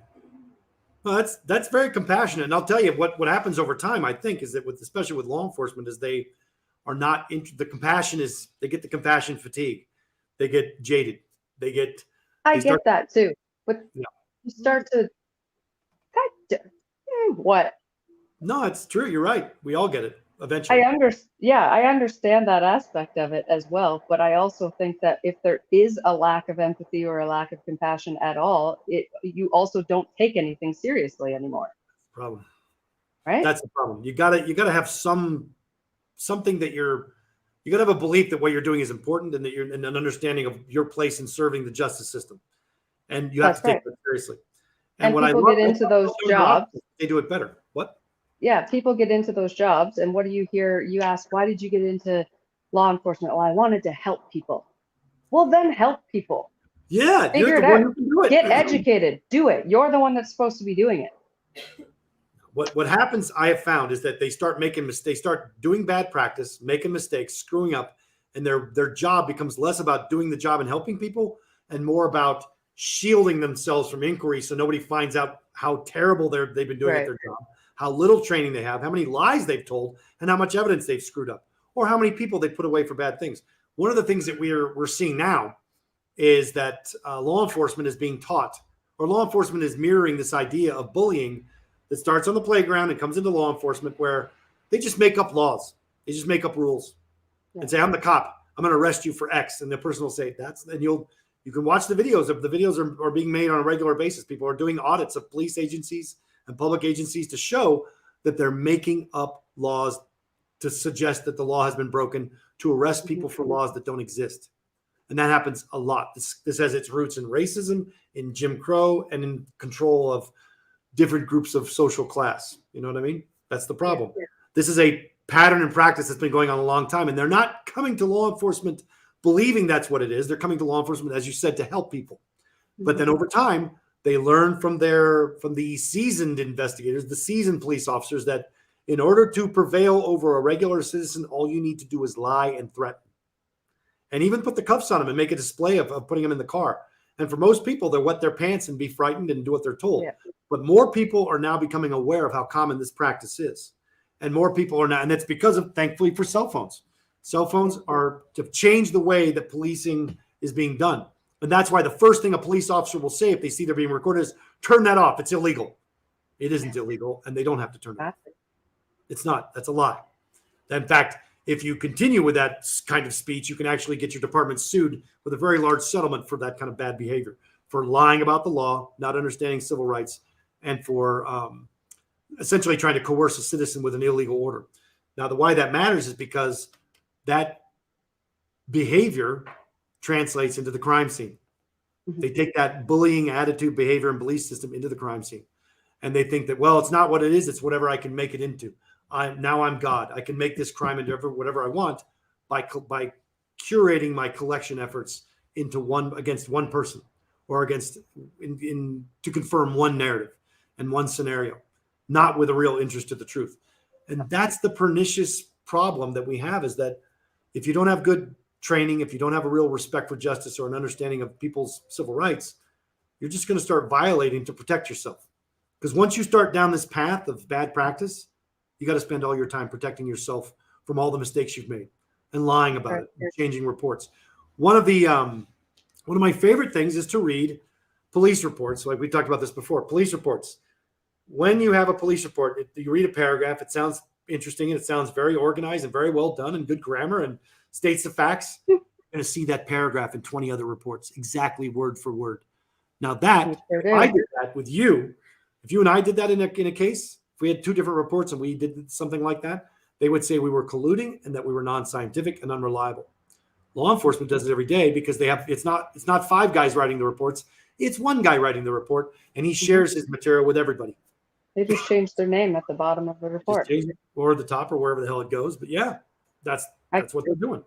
Well, that's very compassionate. And I'll tell you what happens over time, I think, is that especially with law enforcement, is they are not they get the compassion fatigue. They get jaded. I get that too. But you start to what? No, it's true. You're right. We all get it eventually. I understand that aspect of it as well. But I also think that if there is a lack of empathy or a lack of compassion at all, you also don't take anything seriously anymore. Problem. Right? That's the problem. You gotta have something that you gotta have a belief that what you're doing is important, and that you're an understanding of your place in serving the justice system. And you have to take it seriously. And when people get into those jobs, they do it better. What? Yeah, people get into those jobs, and what do you hear? You ask, why did you get into law enforcement? Well, I wanted to help people. Well, then help people. Yeah, figure it out. Get educated. Do it. You're the one that's supposed to be doing it. What happens, I have found, is that they start making mistakes. They start doing bad practice, making mistakes, screwing up, and their job becomes less about doing the job and helping people, and more about shielding themselves from inquiry, so nobody finds out how terrible they've been doing at their job, how little training they have, how many lies they've told, and how much evidence they've screwed up, or how many people they put away for bad things. One of the things that we're seeing now is that law enforcement is being taught, or law enforcement is mirroring this idea of bullying that starts on the playground and comes into law enforcement, where they just make up laws. They just make up rules and say, I'm the cop. I'm going to arrest you for X. And the person will say and you can watch the videos. The videos are being made on a regular basis. People are doing audits of police agencies and public agencies to show that they're making up laws to suggest that the law has been broken, to arrest people for laws that don't exist. And that happens a lot. This has its roots in racism, in Jim Crow, and in control of different groups of social class. You know what I mean? That's the problem. Yeah. This is a pattern and practice that's been going on a long time, and they're not coming to law enforcement believing that's what it is. They're coming to law enforcement, as you said, to help people. But then over time, they learn from the seasoned investigators, the seasoned police officers, that in order to prevail over a regular citizen, all you need to do is lie and threaten. And even put the cuffs on them and make a display of putting them in the car. And for most people, they'll wet their pants and be frightened and do what they're told. Yeah. But more people are now becoming aware of how common this practice is. And more people are now, and it's because of, thankfully, for cell phones. Cell phones are to change the way that policing is being done. And that's why the first thing a police officer will say if they see they're being recorded is, turn that off. It's illegal. It isn't illegal, and they don't have to turn it off. It's not. That's a lie. In fact, if you continue with that kind of speech, you can actually get your department sued with a very large settlement for that kind of bad behavior, for lying about the law, not understanding civil rights, and for essentially trying to coerce a citizen with an illegal order. Now, the why that matters is because that behavior translates into the crime scene. They take that bullying attitude, behavior, and belief system into the crime scene. And they think that, well, it's not what it is. It's whatever I can make it into. Now I'm God. I can make this crime into whatever I want by curating my collection efforts into against one person, or against to confirm one narrative and one scenario, not with a real interest to the truth. And that's the pernicious problem that we have, is that if you don't have good training, if you don't have a real respect for justice or an understanding of people's civil rights, you're just going to start violating to protect yourself. Because once you start down this path of bad practice, you got to spend all your time protecting yourself from all the mistakes you've made and lying about it and changing reports. One of my favorite things is to read police reports. Like we talked about this before, police reports. When you have a police report, you read a paragraph, it sounds interesting and it sounds very organized and very well done and good grammar and states the facts. You're going to see that paragraph in 20 other reports, exactly word for word. Now that, if I did that with you, if you and I did that in a case, if we had two different reports and we did something like that, they would say we were colluding and that we were non-scientific and unreliable. Law enforcement does it every day because it's not five guys writing the reports. It's one guy writing the report, and he shares his material with everybody. They just changed their name at the bottom of the report. Or the top, or wherever the hell it goes. But yeah, that's what they're doing.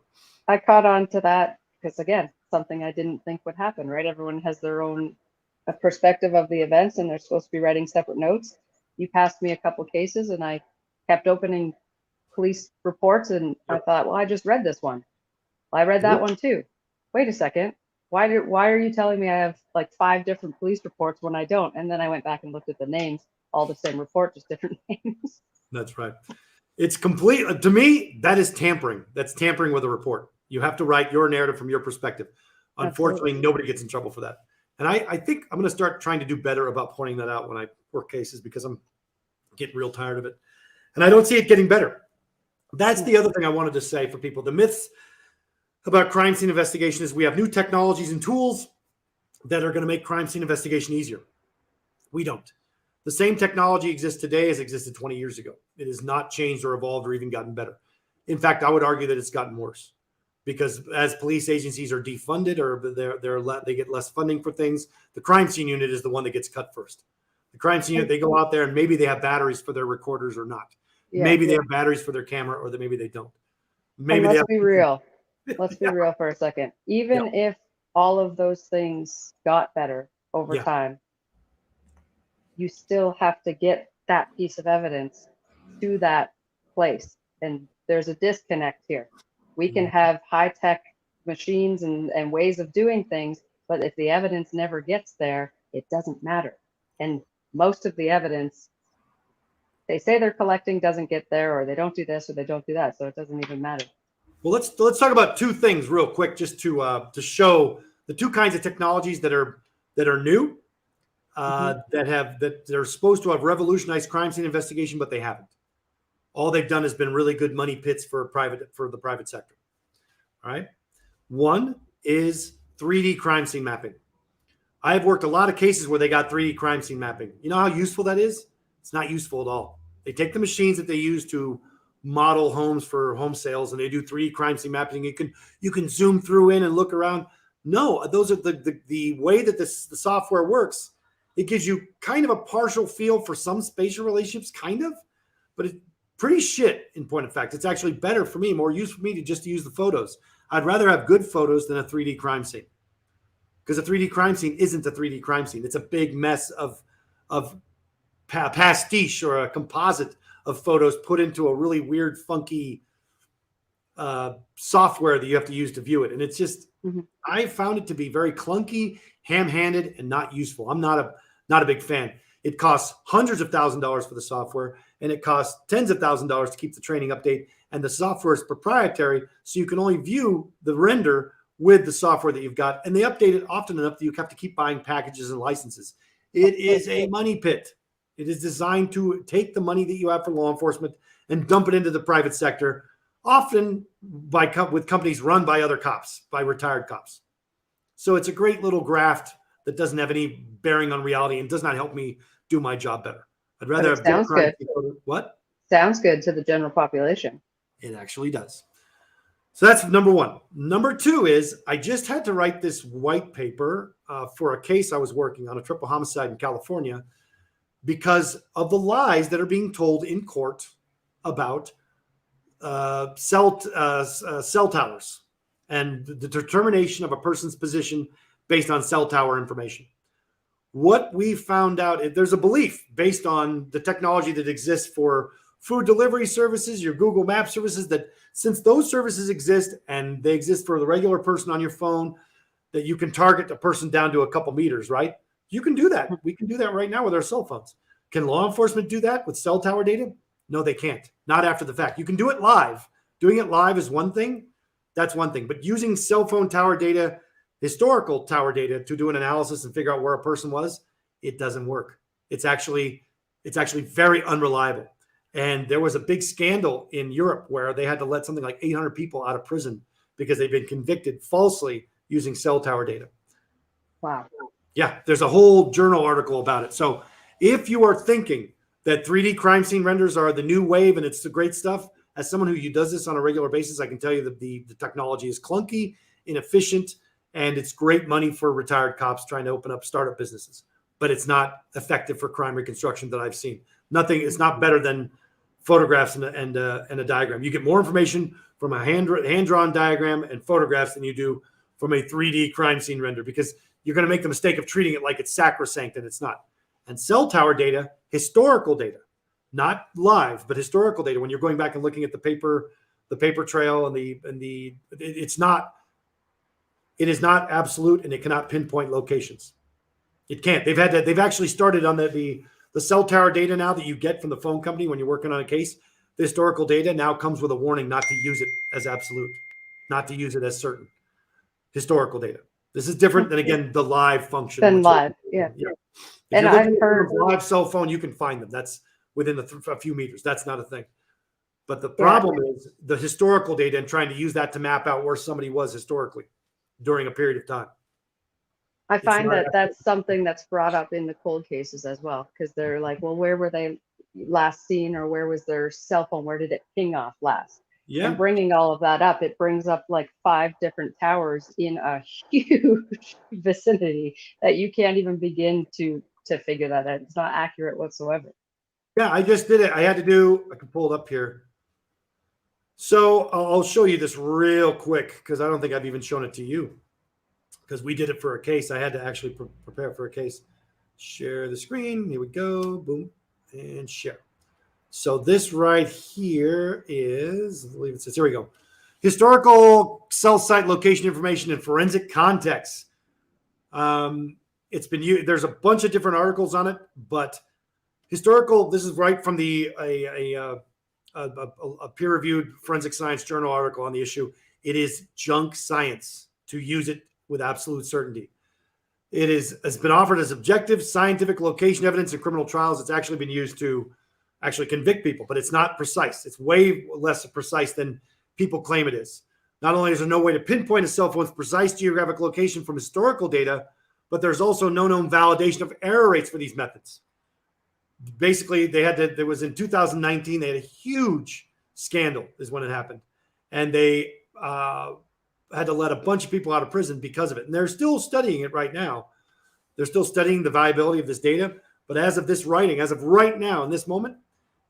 I caught on to that because, again, something I didn't think would happen, right? Everyone has their own perspective of the events, and they're supposed to be writing separate notes. You passed me a couple cases, and I kept opening police reports, and I thought, well, I just read this one. Well, I read that one too. Wait a second. Why are you telling me I have like 5 different police reports when I don't? And then I went back and looked at the names, all the same report, just different names. That's right. It's complete. To me, that is tampering. That's tampering with a report. You have to write your narrative from your perspective. Unfortunately, nobody gets in trouble for that. And I think I'm going to start trying to do better about pointing that out when I work cases, because I'm getting real tired of it. And I don't see it getting better. That's the other thing I wanted to say for people. The myths about crime scene investigation is we have new technologies and tools that are going to make crime scene investigation easier. We don't. The same technology exists today as existed 20 years ago. It has not changed or evolved or even gotten better. In fact, I would argue that it's gotten worse, because as police agencies are defunded or they get less funding for things, the crime scene unit is the one that gets cut first. The crime scene unit, they go out there and maybe they have batteries for their recorders or not. Yeah, maybe they have batteries for their camera, or that maybe they don't. Maybe let's be real. Let's be real for a second. Even if all of those things got better over time, you still have to get that piece of evidence to that place. And there's a disconnect here. We can have high-tech machines and ways of doing things, but if the evidence never gets there, it doesn't matter. And most of the evidence they say they're collecting doesn't get there, or they don't do this, or they don't do that. So it doesn't even matter. Well, let's talk about two things real quick, just to show the two kinds of technologies that are new, that are supposed to have revolutionized crime scene investigation, but they haven't. All they've done has been really good money pits for the private sector. All right. One is 3D crime scene mapping. I have worked a lot of cases where they got 3D crime scene mapping. You know how useful that is? It's not useful at all. They take the machines that they use to model homes for home sales, and they do 3D crime scene mapping. You can zoom through in and look around. No, those are the way that the software works. It gives you kind of a partial feel for some spatial relationships, kind of, but it's pretty shit in point of fact. It's actually better for me, more useful for me to use the photos. I'd rather have good photos than a 3D crime scene, because a 3D crime scene isn't a 3D crime scene. It's a big mess of pastiche or a composite of photos put into a really weird, funky software that you have to use to view it. And it's just, I found it to be very clunky, ham-handed, and not useful. I'm not a big fan. It costs hundreds of $1,000s for the software, and and it costs tens of thousands of dollars to keep the training update. And the software is proprietary, so you can only view the render with the software that you've got. And they update it often enough that you have to keep buying packages and licenses. It is a money pit. It is designed to take the money that you have for law enforcement and dump it into the private sector, often with companies run by other cops, by retired cops. So it's a great little graft that doesn't have any bearing on reality and does not help me do my job better. I'd rather have sounds good. What? Sounds good to the general population. It actually does. So that's number one. Number two is I just had to write this white paper for a case I was working on, a triple homicide in California, because of the lies that are being told in court about cell towers and the determination of a person's position based on cell tower information. What we found out, there's a belief based on the technology that exists for food delivery services, your Google Maps services, that since those services exist and they exist for the regular person on your phone, that you can target a person down to a couple meters, right? You can do that. We can do that right now with our cell phones. Can law enforcement do that with cell tower data? No, they can't. Not after the fact. You can do it live. Doing it live is one thing. That's one thing. But using cell phone tower data, historical tower data, to do an analysis and figure out where a person was, it doesn't work. It's actually very unreliable. And there was a big scandal in Europe where they had to let something like 800 people out of prison because they've been convicted falsely using cell tower data. Wow. Yeah, there's a whole journal article about it. So if you are thinking that 3D crime scene renders are the new wave and it's the great stuff, as someone who does this on a regular basis, I can tell you that the technology is clunky, inefficient, and it's great money for retired cops trying to open up startup businesses. But it's not effective for crime reconstruction that I've seen. Nothing. It's not better than photographs and a diagram. You get more information from a hand-drawn diagram and photographs than you do from a 3D crime scene render, because you're going to make the mistake of treating it like it's sacrosanct, and it's not. And cell tower data, historical data, not live, but historical data, when you're going back and looking at the paper trail it is not absolute, and it cannot pinpoint locations. It can't. They've actually started on the cell tower data now that you get from the phone company when you're working on a case. The historical data now comes with a warning not to use it as absolute, not to use it as certain. Historical data. This is different than, again, the live function. Than live, yeah. If you're looking at a live cell phone, you can find them. That's within a few meters. That's not a thing. But the problem is the historical data and trying to use that to map out where somebody was historically during a period of time. I find that that's something that's brought up in the cold cases as well, because they're like, well, where were they last seen, or where was their cell phone? Where did it ping off last? Yeah. And bringing all of that up, it brings up like 5 different towers in a huge vicinity that you can't even begin to figure that out. It's not accurate whatsoever. Yeah, I just did it. I can pull it up here. So I'll show you this real quick, because I don't think I've even shown it to you, because we did it for a case. I had to actually prepare for a case. Share the screen. Here we go. Boom. And share. So this right here is, I believe it says, here we go. Historical cell site location information in forensic context. It's been used. There's a bunch of different articles on it, but historical, this is right from a peer-reviewed forensic science journal article on the issue. It is junk science to use it with absolute certainty. It's been offered as objective scientific location evidence in criminal trials. It's actually been used to actually convict people, but it's not precise. It's way less precise than people claim it is. Not only is there no way to pinpoint a cell phone's precise geographic location from historical data, but there's also no known validation of error rates for these methods. Basically, there was in 2019, they had a huge scandal is when it happened. And they had to let a bunch of people out of prison because of it. And they're still studying it right now. They're still studying the viability of this data. But as of this writing, as of right now, in this moment,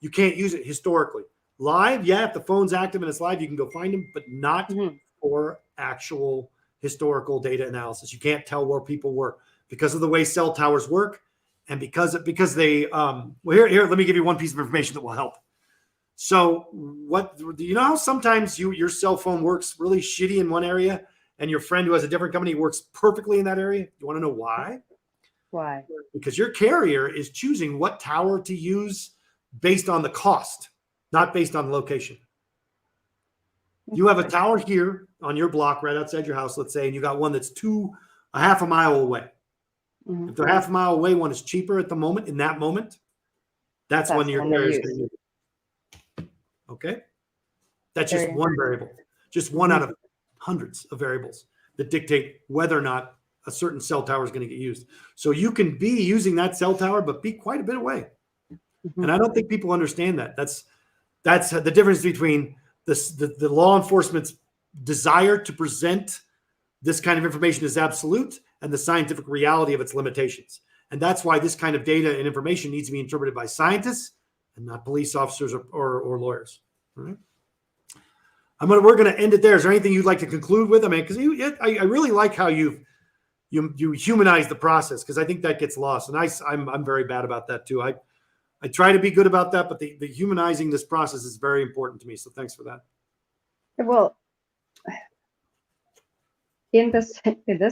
you can't use it historically. Live, yeah, if the phone's active and it's live, you can go find them, but not for actual historical data analysis. You can't tell where people were because of the way cell towers work, and because they well, here, let me give you one piece of information that will help. So what do you know how sometimes your cell phone works really shitty in one area and your friend who has a different company works perfectly in that area? You want to know why? Why? Because your carrier is choosing what tower to use based on the cost, not based on the location. You have a tower here on your block right outside your house, let's say, and you got one that's a half a mile away. Mhm. If they're half a mile away, one is cheaper at the moment, in that moment, that's when your carrier is going to use it. Okay? That's just one variable, just one out of hundreds of variables that dictate whether or not a certain cell tower is going to get used. So you can be using that cell tower, but be quite a bit away. And I don't think people understand that. That's the difference between the law enforcement's desire to present this kind of information as absolute and the scientific reality of its limitations. And that's why this kind of data and information needs to be interpreted by scientists and not police officers or lawyers. All right? We're going to end it there. Is there anything you'd like to conclude with? I mean, because I really like how you humanize the process, because I think that gets lost, and I'm very bad about that too. I try to be good about that, but the humanizing this process is very important to me. So thanks for that. Well, in this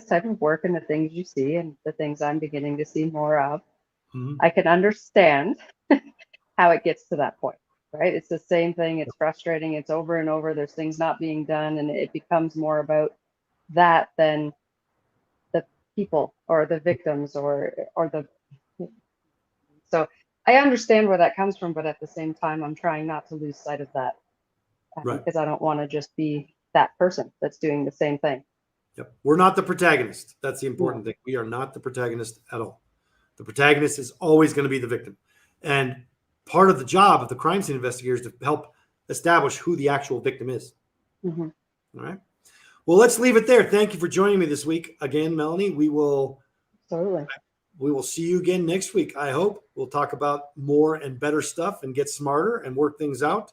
type of work and the things you see and the things I'm beginning to see more of, I can understand how it gets to that point, right? It's the same thing. It's frustrating. It's over and over. There's things not being done, and it becomes more about that than the people or the victims or the. So I understand where that comes from, but at the same time, I'm trying not to lose sight of that, because I don't want to just be that person that's doing the same thing. Yep. We're not the protagonist. That's the important thing. We are not the protagonist at all. The protagonist is always going to be the victim. And part of the job of the crime scene investigators is to help establish who the actual victim is. All right. Well, let's leave it there. Thank you for joining me this week again, Melanie. We will see you again next week. I hope we'll talk about more and better stuff and get smarter and work things out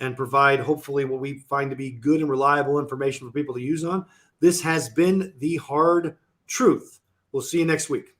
and provide hopefully what we find to be good and reliable information for people to use on. This has been The Hard Truth. We'll see you next week.